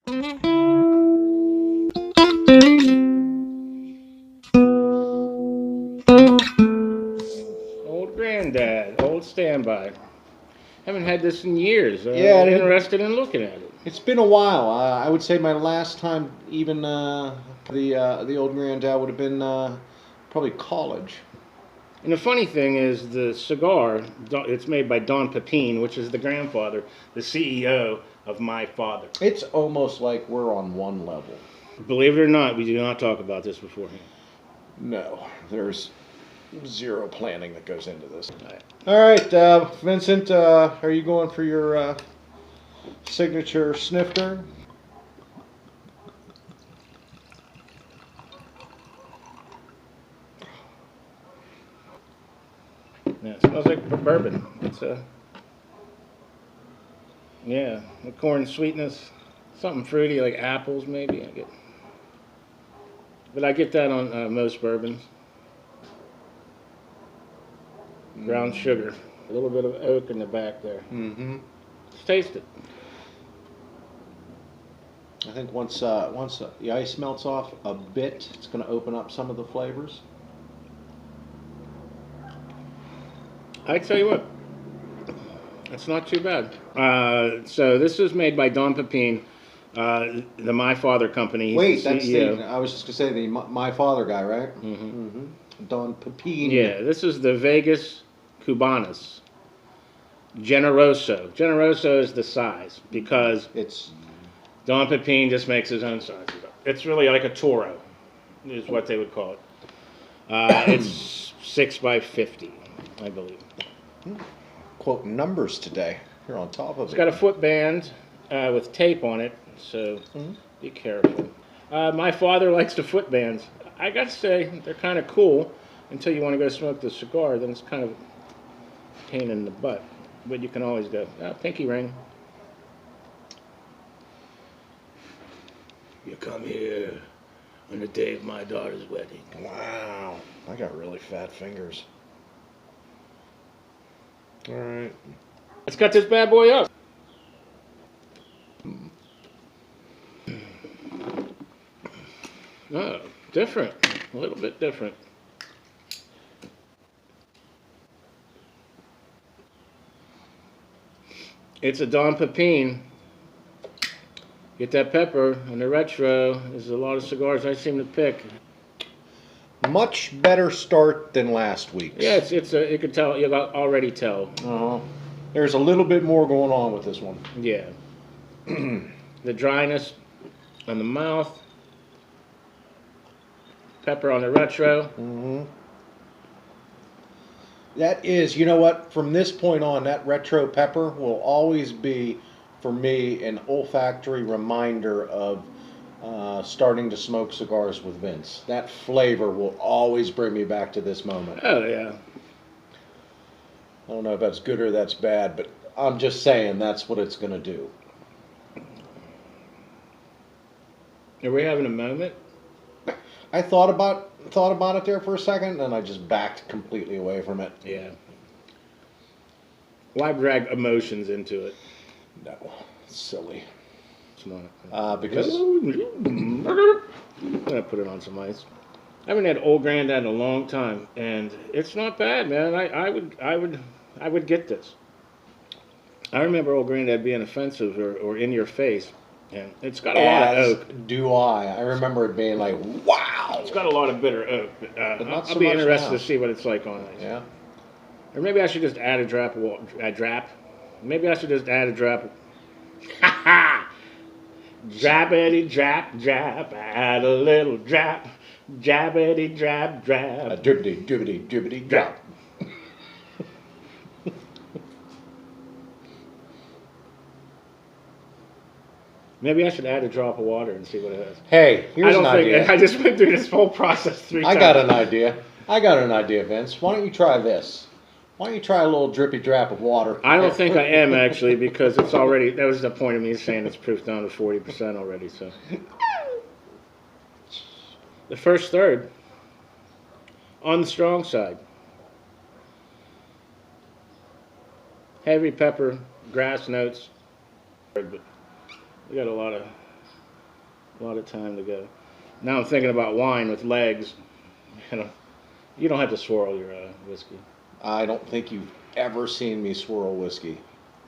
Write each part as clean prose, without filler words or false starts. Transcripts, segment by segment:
Old granddad, old standby. Haven't had this in years. Yeah, Interested in looking at it. it's been a while. I would say my last time, even the old granddad would have been probably college. And the funny thing is, the cigar, it's made by Don Pepin, which is the grandfather, the CEO of My Father. It's almost like we're on one level. Believe it or not, we do not talk about this beforehand. No, there's zero planning that goes into this. Right. All right, Vincent, are you going for your signature snifter? Yeah, it smells like bourbon. It's yeah, the corn sweetness, something fruity like apples maybe. But I get that on most bourbons. Brown sugar, a little bit of oak in the back there. Mm-hmm. Let's taste it. I think once the ice melts off a bit, it's going to open up some of the flavors. I tell you what, it's not too bad. So this is made by Don Pepin, the My Father company. He's Wait, the that's CEO. I was just going to say the My Father guy, right? Mm-hmm. Mm-hmm. Don Pepin. Yeah, this is the Vagas Cubanas. Generoso. Generoso is the size because It's Don Pepin just makes his own size. It's really like a Toro, is what they would call it. It's 6 by 50, I believe. quoting numbers today. You're on top of It's it. got a foot band with tape on it, so be careful. My father likes the foot bands. I got to say, they're kind of cool until you want to go smoke the cigar. Then it's kind of a pain in the butt. But you can always go, pinky ring. You come here on the day of my daughter's wedding. Wow, I got really fat fingers. All right. Let's cut this bad boy up. Oh, different. A little bit different. It's a Don Pepin. Get that pepper and the retro. There's a lot of cigars I seem to pick. Much better start than last week's. Yeah, you could tell. You already tell. There's a little bit more going on with this one. Yeah. The dryness on the mouth. Pepper on the retro. Mm-hmm. That is, you know what? From this point on, that retro pepper will always be, for me, an olfactory reminder of starting to smoke cigars with Vince. That flavor will always bring me back to this moment. Oh, yeah. I don't know if that's good or that's bad, but I'm just saying that's what it's going to do. Are we having a moment? I thought about it there for a second, and then I just backed completely away from it. Yeah. Why drag emotions into it? No, it's silly. It's not. Because I'm gonna put it on some ice. I haven't had Old Granddad in a long time, and it's not bad, man. I would get this. I remember Old Granddad being offensive or in your face, and it's got a lot of oak. Do I? I remember it being like, wow. It's got a lot of bitter oak. But not so I'll be much interested now. to see what it's like on ice. Yeah. Or maybe I should just add a drop. Maybe I should just add a drop. Ha ha! Drabbity drap drap. Add a little drop. Jabbity drap drap. A dribbity drop. Maybe I should add a drop of water and see what it has. Hey, here's an idea. I just went through this whole process 3 times. I got an idea, Vince. Why don't you try this? Why don't you try a little drippy drop of water? I don't think I am actually because it's already. That was the point of me saying it's proof down to 40% already. So the first third on the strong side. Heavy pepper, grass notes. But we got a lot of A lot of time to go. Now I'm thinking about wine with legs. You know, you don't have to swirl your whiskey. I don't think you've ever seen me swirl whiskey.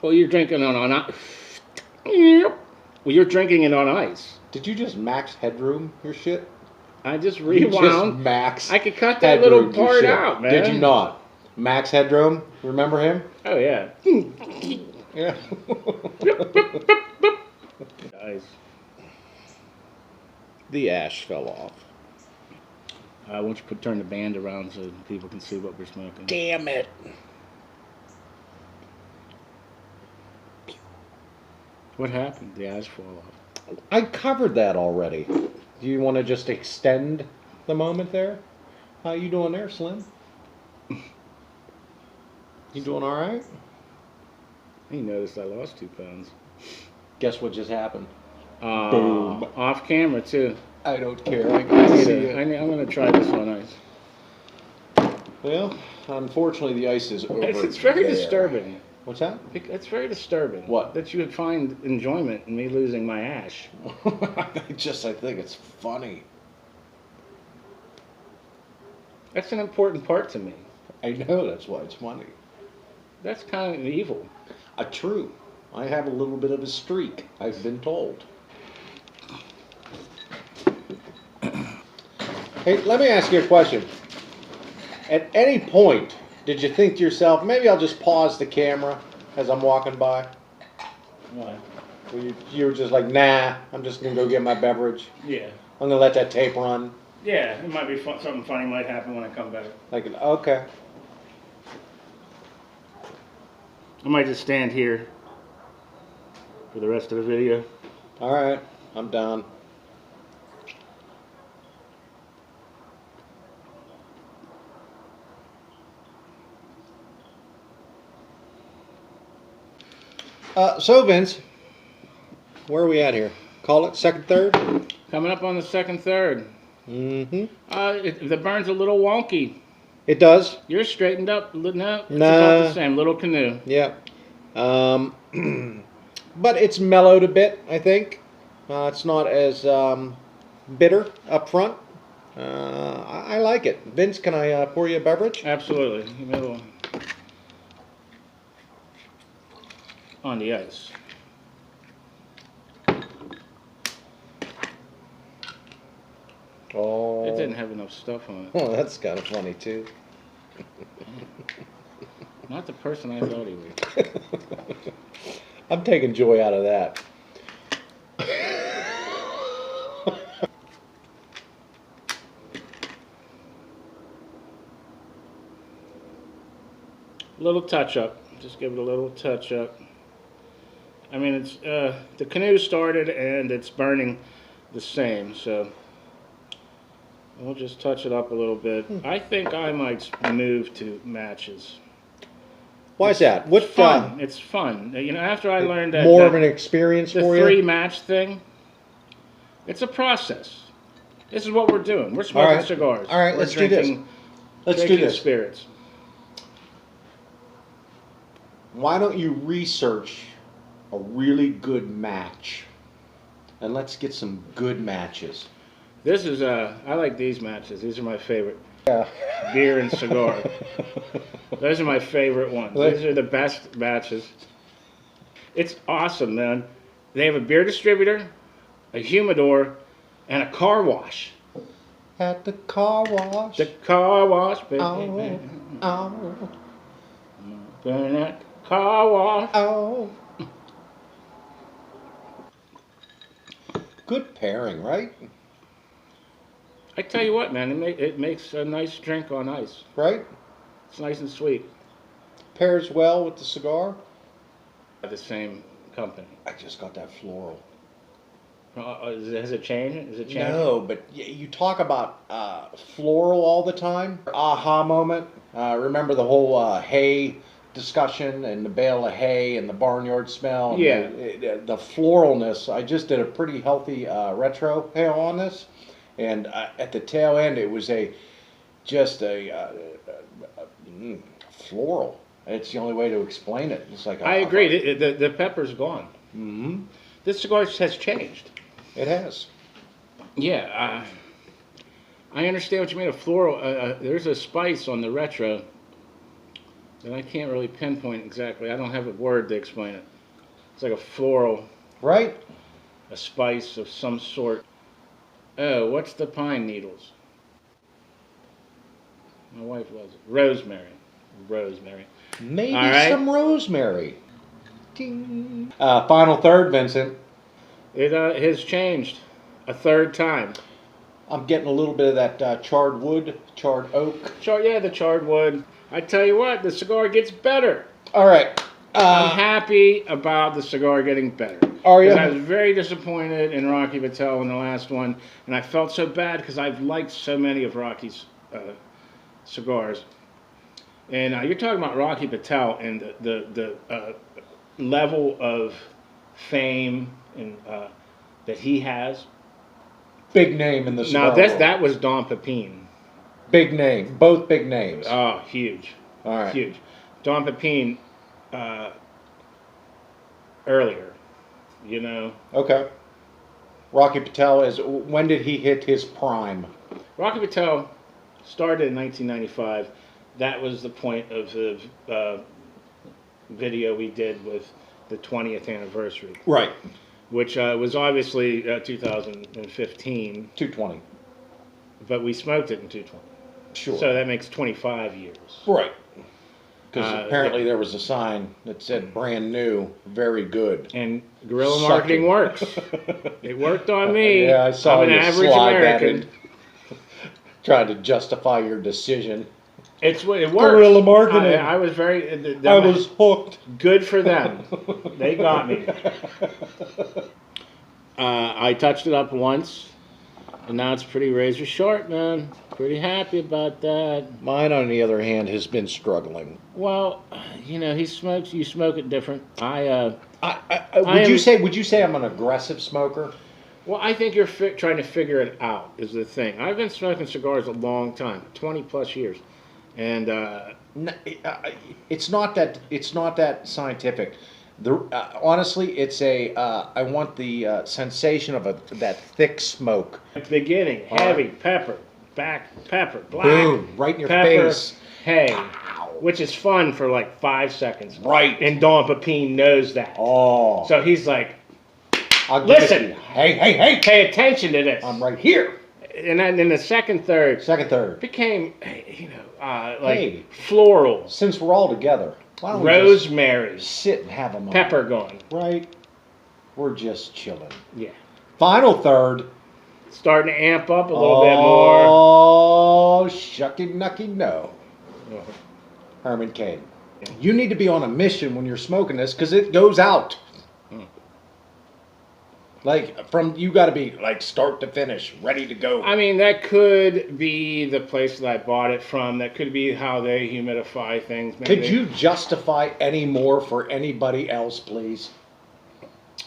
Well, you're drinking on ice. Well, you're drinking it on ice. Did you just max headroom your shit? I just You rewound. just max. I could cut that little headroom your part shit. out, man. Did you not? Max Headroom, remember him? Oh yeah. Yeah. Nice. The ash fell off. Why don't you turn the band around so people can see what we're smoking? Damn it. What happened? The ash fall off. I covered that already. Do you want to just extend the moment there? How you doing there, Slim? You doing all right? You noticed I lost 2 pounds. Guess what just happened? Boom. Off camera too. I don't care. I can see it. I'm gonna try this on ice. Well, unfortunately, the ice is over. It's very there. disturbing. What's that? It's very disturbing. What? That you would find enjoyment in me losing my ash. I think it's funny. That's an important part to me. I know, that's why it's funny. That's kind of evil. True. I have a little bit of a streak, I've been told. Hey, let me ask you a question. At any point, did you think to yourself, maybe I'll just pause the camera as I'm walking by? Why? You were just like, nah, I'm just going to go get my beverage. Yeah. I'm going to let that tape run. Yeah, it might be fun, something funny might happen when I come back. Like, okay. I might just stand here for the rest of the video. All right, I'm done. So Vince, where are we at here? Call it second, third? Coming up on the second, third. Mm-hmm. The burn's a little wonky. It does. You're straightened up. No, it's Nah. about the same. Little canoe. Yeah. But it's mellowed a bit, I think. It's not as bitter up front. I like it. Vince, can I pour you a beverage? Absolutely. Give me a little on the ice. Oh. It didn't have enough stuff on it. Oh, that's kind of funny too. Not the person I thought he was. I'm taking joy out of that. Little touch up. Just give it a little touch up. I mean, it's the canoe started and it's burning the same, so we'll just touch it up a little bit. I think I might move to matches. Why is that? What Fun. It's fun. You know, after I learned that more of an experience the for you? 3-match thing, it's a process. This is what we're doing. We're smoking right. cigars. All right, We're let's do this. Let's do drinking this. spirits. Why don't you research a really good match? And let's get some good matches. This is I like these matches. These are my favorite. Yeah. Beer and cigar. Those are my favorite ones. These are the best matches. It's awesome, man. They have a beer distributor, a humidor, and a car wash. At the car wash. The car wash, baby. Oh, oh, Burn that car wash. oh. Good pairing, right? I tell you what, man, it makes a nice drink on ice. Right? It's nice and sweet. Pairs well with the cigar. The same company. I just got that floral. Has it changed? Is it changed? No, but you talk about floral all the time. Aha moment. Remember the whole hay discussion and the bale of hay and the barnyard smell? Yeah. The floralness. I just did a pretty healthy retro hail on this. And at the tail end, it was just a floral. It's the only way to explain it. It's like I agree. The pepper's gone. Mm-hmm. This cigar has changed. It has. Yeah, I understand what you mean. A floral. There's a spice on the retro that I can't really pinpoint exactly. I don't have a word to explain it. It's like a floral, Right? a spice of some sort. Oh, what's the pine needles? My wife loves it. Rosemary. Rosemary. Maybe All right. some rosemary. Ding. Final third, Vincent. It has changed a third time. I'm getting a little bit of that charred wood, charred oak. Yeah, the charred wood. I tell you what, the cigar gets better. All right. I'm happy about the cigar getting better. Are you? I was very disappointed in Rocky Patel in the last one, and I felt so bad because I've liked so many of Rocky's cigars. And you're talking about Rocky Patel and the level of fame and that he has. Big name in the cigar Now world. that was Don Pepin. Big name. Both big names. Oh, huge. All right. Huge. Don Pepin earlier, you know. Okay. Rocky Patel is. When did he hit his prime? Rocky Patel started in 1995. That was the point of the video we did with the 20th anniversary, Right. which was obviously 2015, 220. but we smoked it in 220. Sure. So that makes 25 years. Right. Because apparently yeah. there was a sign that said brand new, very good. And guerrilla Sucking. marketing works. It worked on me. Yeah, I saw I'm an you average slide American. that in. Trying to justify your decision. It works. Guerrilla marketing. I was very. I was hooked. Good for them. They got me. I touched it up once, and now it's pretty razor sharp, man. Pretty happy about that. Mine, on the other hand, has been struggling. Well, you know, he smokes. You smoke it different. Would you say I'm an aggressive smoker? Well, I think you're trying to figure it out is the thing. I've been smoking cigars a long time, 20 plus years, and it's not that scientific. Honestly, it's I want the sensation of that thick smoke. at the beginning, heavy pepper, back pepper, black, Boom, right in your pepper, face. hay, Ow. which is fun for like 5 seconds. Right. And Don Pepin knows that. Oh. So he's like, I'll give it to listen, you. Hey. pay attention to this. I'm right here. And then in the second third, Second, third. became, like Hey. florals, Since we're all together, why don't we rosemary, just sit and have a moment? pepper going. Right? We're just chilling. Yeah. Final third. Starting to amp up a little bit more. Oh, shucky nucky no. Herman Cain. You need to be on a mission when you're smoking this because it goes out. Like you got to be like start to finish, ready to go. I mean, that could be the place that I bought it from. That could be how they humidify things. Maybe. Could you justify any more for anybody else, please?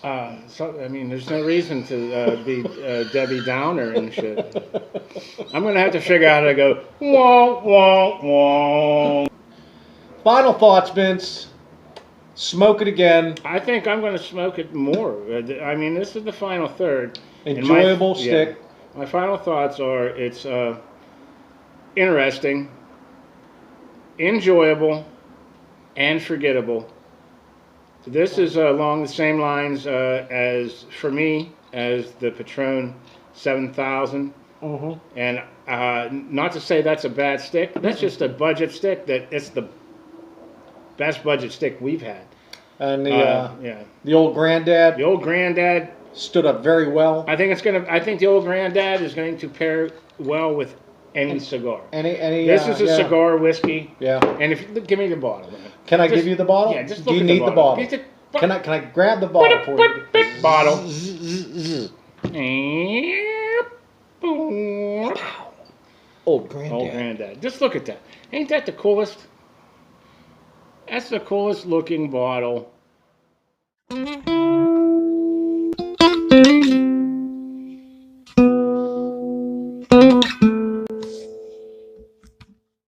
I mean, there's no reason to be Debbie Downer and shit. I'm gonna have to figure out how to go. Wah wah wah. Final thoughts, Vince. Smoke it again. I think I'm gonna smoke it more. I mean, this is the final third. And Enjoyable stick. Yeah, my final thoughts are: it's interesting, enjoyable, and forgettable. This is along the same lines as, for me, as the Patron 7000. Mm-hmm. And not to say that's a bad stick. That's just a budget stick. It's the best budget stick we've had. And the old granddad. The old granddad stood up very well. I think the old granddad is going to pair well with any cigar. This is a cigar whiskey. Yeah. And give me the bottle. Man. Can I give you the bottle? Yeah, just Do look you at need the bottle? Can I grab the bottle for you? Bottle. Old granddad. Old granddad. Just look at that. Ain't that the coolest? That's the coolest looking bottle